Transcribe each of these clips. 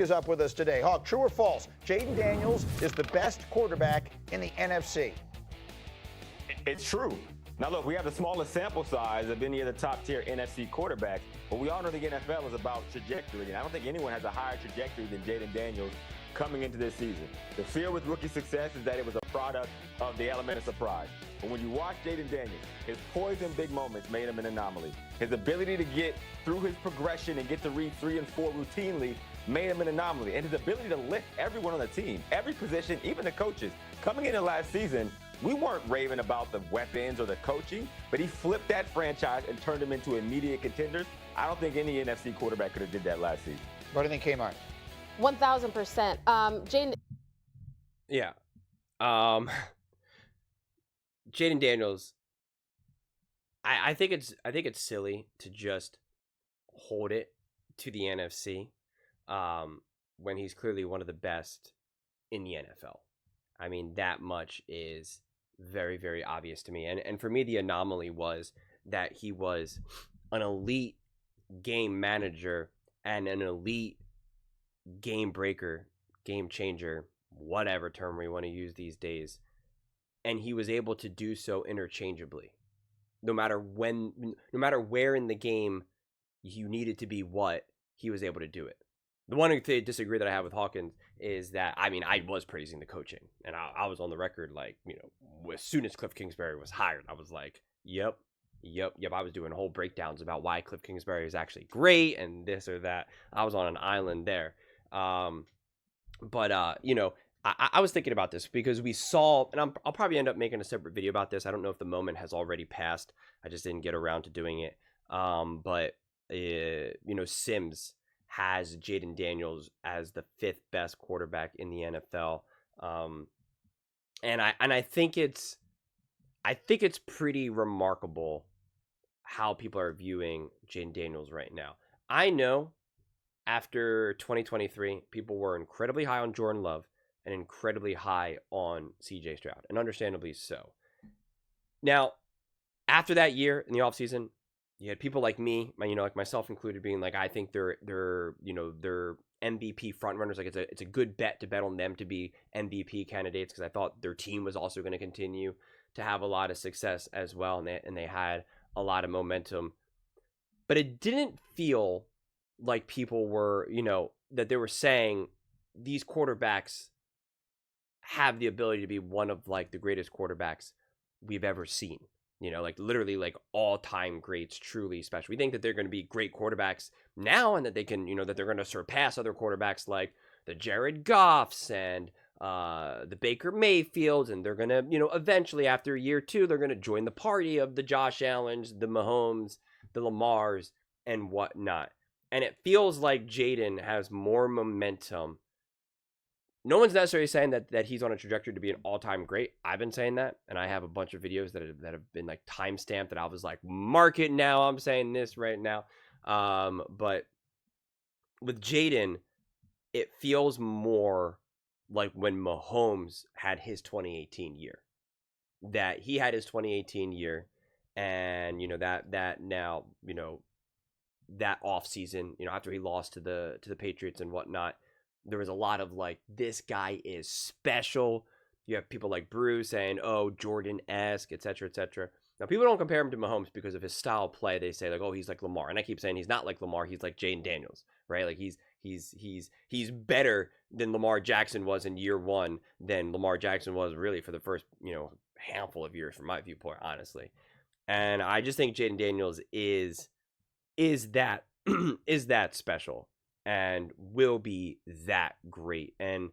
Is up with us today. Hawk, true or false? Jayden Daniels is the best quarterback in the NFC. It's true. Now, look, we have the smallest sample size of any of the top-tier NFC quarterbacks, but we all know the NFL is about trajectory, and I don't think anyone has a higher trajectory than Jayden Daniels coming into this season. The fear with rookie success is that it was a product of the element of surprise. But when you watch Jayden Daniels, his poise in big moments made him an anomaly. His ability to get through his progression and get to read 3 and 4 routinely made him an anomaly. And his ability to lift everyone on the team, every position, even the coaches. Coming into last season, we weren't raving about the weapons or the coaching, but he flipped that franchise and turned them into immediate contenders. I don't think any NFC quarterback could have did that last season. What do you think, Kmart? 1,000%. Jayden. Yeah. Jayden Daniels. I think it's silly to just hold it to the NFC when he's clearly one of the best in the NFL. I mean, that much is very, very obvious to me. And for me, the anomaly was that he was an elite game manager and an elite game breaker, game changer, whatever term we want to use these days. And he was able to do so interchangeably. No matter where in the game you needed to be what, he was able to do it. The one disagree that I have with Hawkins is that, I mean, I was praising the coaching. And I was on the record, like, you know, as soon as Cliff Kingsbury was hired, I was like, yep. I was doing whole breakdowns about why Cliff Kingsbury is actually great and this or that. I was on an island there. You know, I was thinking about this because we saw, and I'll probably end up making a separate video about this. I don't know if the moment has already passed. I just didn't get around to doing it. You know, Sims has Jayden Daniels as the 5th best quarterback in the NFL. And I think it's pretty remarkable how people are viewing Jayden Daniels right now. I know after 2023, people were incredibly high on Jordan Love and incredibly high on CJ Stroud, and understandably so. Now, after that year in the offseason, you had people like me, you know, like myself included, being like, I think they're MVP frontrunners. Like it's a good bet to bet on them to be MVP candidates because I thought their team was also going to continue to have a lot of success as well, and they had a lot of momentum. But it didn't feel like people were, you know, that they were saying these quarterbacks have the ability to be one of like the greatest quarterbacks we've ever seen. You know, like literally like all-time greats, truly special. We think that they're going to be great quarterbacks now and that they can, you know, that they're going to surpass other quarterbacks like the Jared Goffs and the Baker Mayfields. And they're going to, you know, eventually after year 2, they're going to join the party of the Josh Allens, the Mahomes, the Lamars, and whatnot. And it feels like Jayden has more momentum. No one's necessarily saying that he's on a trajectory to be an all-time great. I've been saying that, and I have a bunch of videos that have been like time-stamped that I was like, mark it now, I'm saying this right now. But with Jayden, it feels more like when Mahomes had his 2018 year. That he had his 2018 year, and you know that now, you know, that off season, you know, after he lost to the Patriots and whatnot, there was a lot of like, this guy is special. You have people like Brew saying, oh, Jordan-esque, etc., etc. Now, people don't compare him to Mahomes because of his style of play. They say like, oh, he's like Lamar, and I keep saying he's not like Lamar. He's like Jayden Daniels, right? Like he's better than Lamar Jackson was in year 1 than Lamar Jackson was really for the first, you know, handful of years from my viewpoint, honestly. And I just think Jayden Daniels is that is that special and will be that great. And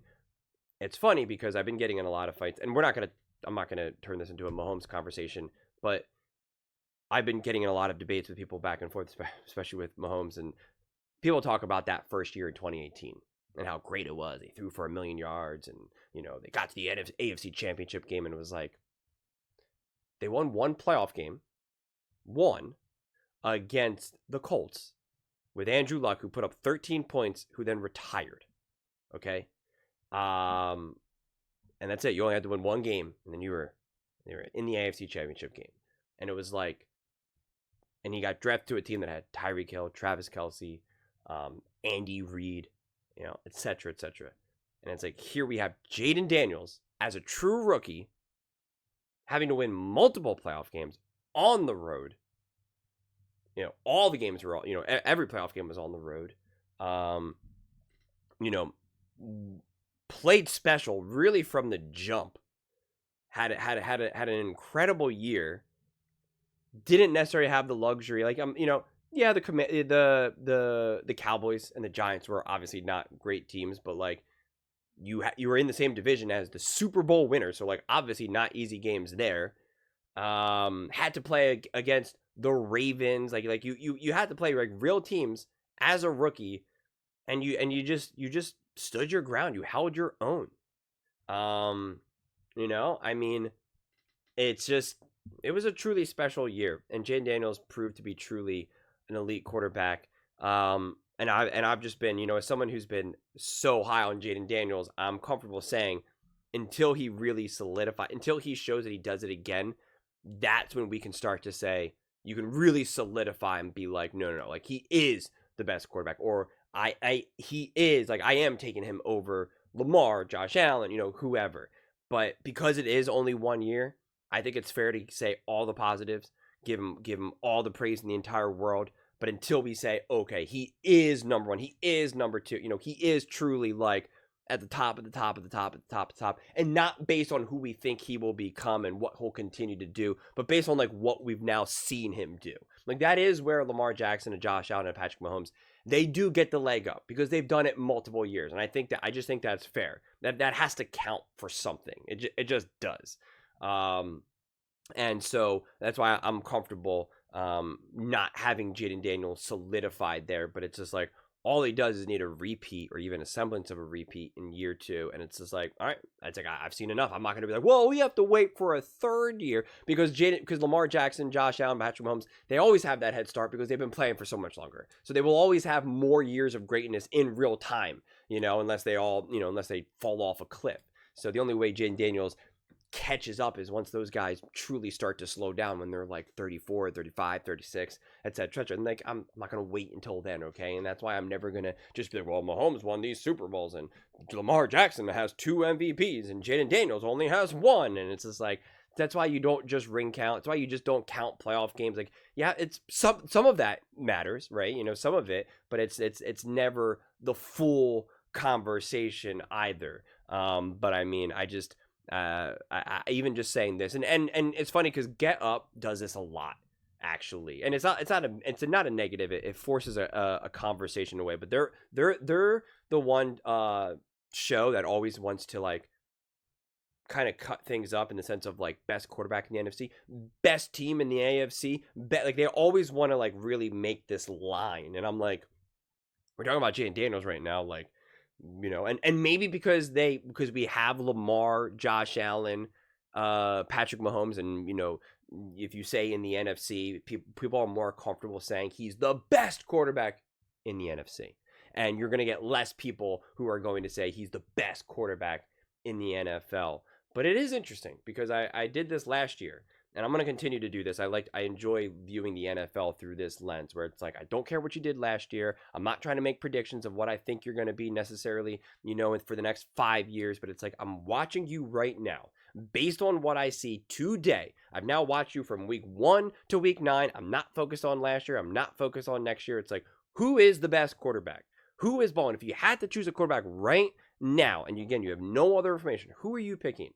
it's funny because I've been getting in a lot of fights, and I'm not gonna turn this into a Mahomes conversation, but I've been getting in a lot of debates with people back and forth, especially with Mahomes, and people talk about that first year in 2018 and how great it was. They threw for 1 million yards, and you know, they got to the AFC Championship game, and it was like they won one playoff game, against the Colts with Andrew Luck, who put up 13 points, who then retired. Okay? And that's it. You only had to win one game, and then you were in the AFC Championship game. And it was like, and he got drafted to a team that had Tyreek Hill, Travis Kelce, Andy Reid, et cetera, et cetera. And it's like, here we have Jayden Daniels as a true rookie having to win multiple playoff games on the road. All the games were all, every playoff game was on the road. Played special really from the jump. Had an incredible year. Didn't necessarily have the luxury, the Cowboys and the Giants were obviously not great teams, but like you were in the same division as the Super Bowl winner, so like obviously not easy games there. Had to play against the Ravens, like you had to play like real teams as a rookie, and you just stood your ground. You held your own. It was a truly special year, and Jayden Daniels proved to be truly an elite quarterback. And I've just been, as someone who's been so high on Jayden Daniels, I'm comfortable saying until he really until he shows that he does it again, that's when we can start to say you can really solidify and be like, no, like he is the best quarterback, or he is, like I am taking him over Lamar, Josh Allen, whoever. But because it is only 1 year, I think it's fair to say all the positives, give him all the praise in the entire world. But until we say, okay, he is number one, he is number two, he is truly like at the top, and not based on who we think he will become and what he'll continue to do, but based on like what we've now seen him do. Like that is where Lamar Jackson and Josh Allen and Patrick Mahomes, they do get the leg up because they've done it multiple years. And I just think that's fair. That has to count for something. It just does. And so that's why I'm comfortable not having Jayden Daniels solidified there, but it's just like all he does is need a repeat or even a semblance of a repeat in year 2, and it's just like, all right, it's like I've seen enough. I'm not going to be like, well, we have to wait for a third year because Lamar Jackson, Josh Allen, Patrick Mahomes, they always have that head start because they've been playing for so much longer. So they will always have more years of greatness in real time, unless they fall off a cliff. So the only way Jayden Daniels catches up is once those guys truly start to slow down when they're like 34, 35, 36, etc. And like I'm not going to wait until then, okay? And that's why I'm never going to just be like, well, Mahomes won these Super Bowls and Lamar Jackson has 2 MVPs and Jayden Daniels only has 1. And it's just like, that's why you don't just ring count. That's why you just don't count playoff games. Like, yeah, it's some of that matters, right? Some of it, but it's never the full conversation either. But I mean, I even just saying this, and it's funny because Get Up does this a lot, actually, and it's not a negative. It forces a conversation away, but they're the one show that always wants to like kind of cut things up in the sense of like best quarterback in the NFC, best team in the AFC, like they always want to like really make this line, and I'm like, we're talking about Jayden Daniels right now, like. And maybe because we have Lamar, Josh Allen, Patrick Mahomes, and if you say in the NFC, people are more comfortable saying he's the best quarterback in the NFC, and you're going to get less people who are going to say he's the best quarterback in the NFL. But it is interesting because I did this last year. And I'm going to continue to do this. I enjoy viewing the NFL through this lens where it's like, I don't care what you did last year. I'm not trying to make predictions of what I think you're going to be necessarily, for the next 5 years. But it's like, I'm watching you right now based on what I see today. I've now watched you from week 1 to week 9. I'm not focused on last year. I'm not focused on next year. It's like, who is the best quarterback? Who is balling? If you had to choose a quarterback right now, and again, you have no other information, who are you picking?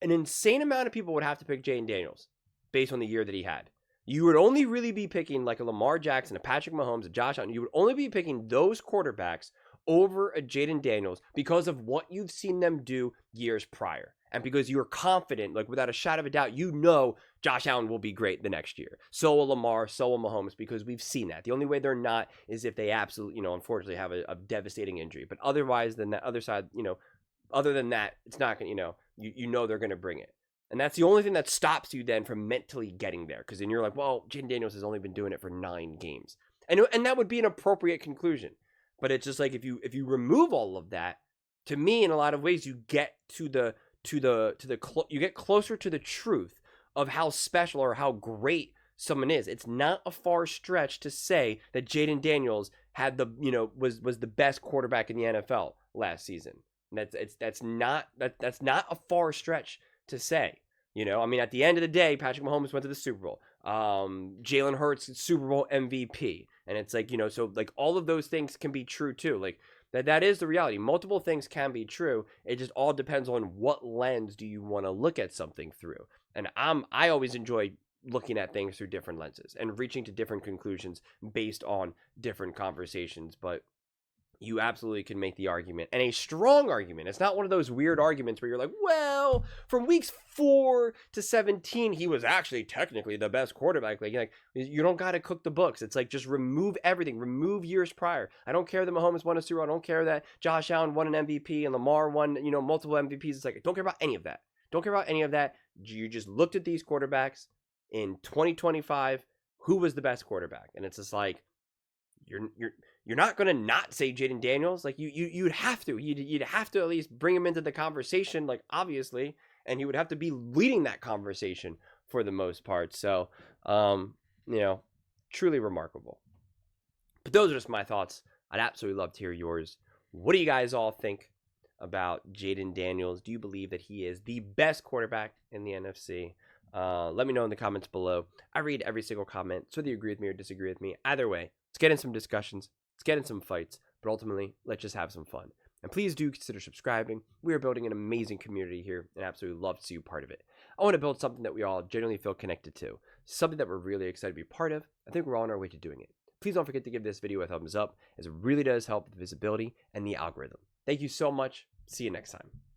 An insane amount of people would have to pick Jayden Daniels based on the year that he had. You would only really be picking like a Lamar Jackson, a Patrick Mahomes, a Josh Allen. You would only be picking those quarterbacks over a Jayden Daniels because of what you've seen them do years prior. And because you're confident, like without a shadow of a doubt, Josh Allen will be great the next year. So will Lamar, so will Mahomes, because we've seen that. The only way they're not is if they absolutely, unfortunately have a devastating injury. But otherwise, than that other side, other than that, it's not going to, they're going to bring it. And that's the only thing that stops you then from mentally getting there. Because then you're like, well, Jayden Daniels has only been doing it for 9 games. And that would be an appropriate conclusion. But it's just like, if you remove all of that, to me, in a lot of ways, you get you get closer to the truth of how special or how great someone is. It's not a far stretch to say that Jayden Daniels had the, was the best quarterback in the NFL last season. And that's not a far stretch to say. I mean, at the end of the day, Patrick Mahomes went to the Super Bowl. Jalen Hurts, Super Bowl MVP. And it's like, so like all of those things can be true too. Like that is the reality. Multiple things can be true. It just all depends on what lens do you want to look at something through. And I always enjoy looking at things through different lenses and reaching to different conclusions based on different conversations. But you absolutely can make the argument, and a strong argument. It's not one of those weird arguments where you're like, well, from weeks 4 to 17, he was actually technically the best quarterback. Like you don't got to cook the books. It's like, just remove everything. Remove years prior. I don't care that Mahomes won a Super Bowl. I don't care that Josh Allen won an MVP and Lamar won, multiple MVPs. It's like, I don't care about any of that. Don't care about any of that. You just looked at these quarterbacks in 2025. Who was the best quarterback? And it's just like, you're not going to not say Jayden Daniels. Like you'd have to. You'd have to at least bring him into the conversation, like, obviously, and he would have to be leading that conversation for the most part. So, truly remarkable. But those are just my thoughts. I'd absolutely love to hear yours. What do you guys all think about Jayden Daniels? Do you believe that he is the best quarterback in the NFC? Let me know in the comments below. I read every single comment, so whether you agree with me or disagree with me. Either way, let's get in some discussions. Let's get in some fights, but ultimately, let's just have some fun. And please do consider subscribing. We are building an amazing community here, and absolutely love to see you part of it. I want to build something that we all genuinely feel connected to, something that we're really excited to be part of. I think we're all on our way to doing it. Please don't forget to give this video a thumbs up, as it really does help with visibility and the algorithm. Thank you so much. See you next time.